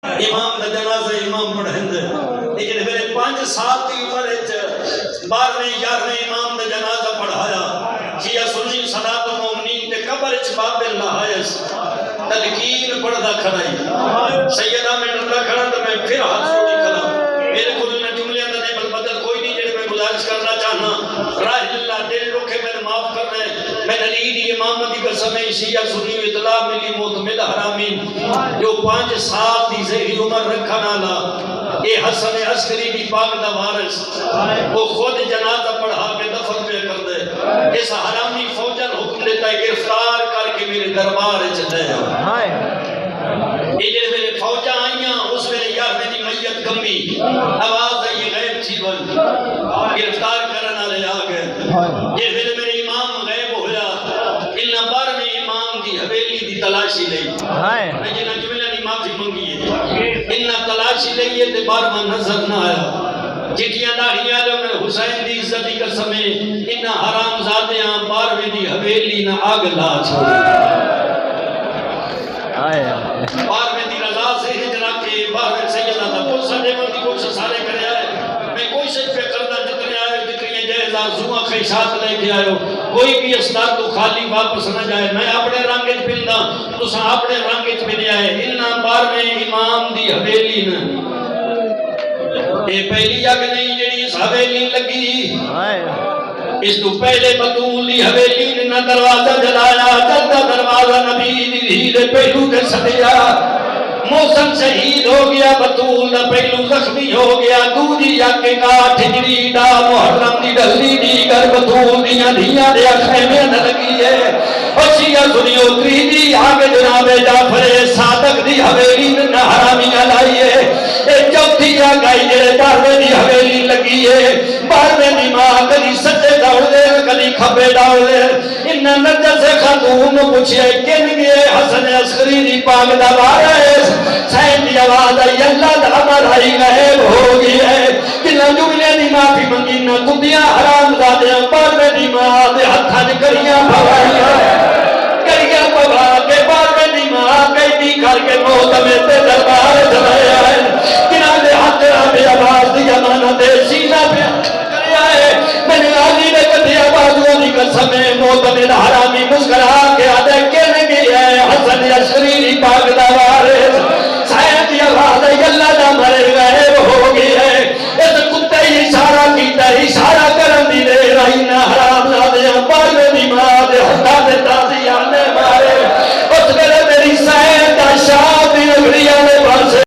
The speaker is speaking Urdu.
امام دا جنازہ امام پڑھیں دے لیکن میرے 5 سال کی عمر 12ویں 11ویں امام دا جنازہ پڑھایا شیعہ سنی صلاۃ المومنین تے قبر چ باب النہائس تلقین پڑھدا کھڑائی سیدہ میں ڈردا کھڑا تو میں پھر ہاتھ جوڑی کھڑا میرے کو ان جملے دا نہیں بدل کوئی نہیں جڑے میں گزارش کرنا چاہنا راہ اللہ دل رکھے میں معاف کر دے میں علی دی امام دی قسم شیعہ سنی اطلاع ملی معتمد حرامین جو 5 سال دی زہری عمر رکھن والا اے حسن عسکری دی پاک دا وارث وہ خود جنازہ پڑھا کے دفن پہ کر دے اس حرامی فوجن حکم دیتا ہے گرفتار کر کے میرے دربار چ لے آ یہ جڑے میرے فوجاں آئیاں اس میرے یار میری میت کمی آواز آئی غیب تھی بن گرفتار کرنا لے آ گئے یہ میرے امام غیب ہویا انہاں 12ویں امام دی حویلی دی تلاشی لئی میں جنہاں جملہ دی معافی منگی ہے انہاں تلاشی لئیے تے 12واں نظر نہ آیا جتیاں داڑھیاں لے میں حسین دی عزت دی قسم انہاں حرام زادیاں 12ویں دی حویلی نہ آگ لا چھوڑ 12ویں دی رضا سے ہجرا کے 12ویں سیدہ دا کل سڑے مندی کوشش سارے کرے آئے میں کوشش پہ کرنا جتنے آئے جتنے جائزہ زوہاں خیشات لے کے آئے کوئی بھی اسدار تو خالی واپس نہ جائے میں اپنے رنگت پلدا تو ساں اپنے رنگت پلے آئے انہاں 12ویں امام دی حویلی نہ یہ پہلی اگ نہیں جڑی اس حویلی لگی اس تو پہلے بطول دی حویلی نے دروازہ جلایا جلدہ دروازہ نبی دی دھیرے پہلو دے سدیا موسم شہید ہو گیا بطول دا پہلو زخمی ہو گیا دوری یاکے کاٹھ جری دا محرم دی ڈلی دی گر بطول دیاں دیاں دیا خیمے نہ لگی ہے اور شیعہ سنی اتری دی آگے جناب جعفر صادق دی حویلی نے حرامی علائی ہے ایک چوتھی آگائی جڑے 12ویں دی حویلی لگی ہے 12ویں دی ماں کلی سجے دوڑ دے کلی کھبے دوڑ دے انہاں نجس خاتون پوچھے کن گئے حسن عسکری دی پاک دا وارث سین دی آواز آئی اللہ دا امر آئی غیب ہو گئی ہے جنہاں جملے دی معافی منگی نہ کتیاں حرام زادیاں 12ویں دی ماں دے ہتھاں کریاں پوائیاں کریاں پوا کے 12ویں دی ماں قیدی کر کے موت میں تے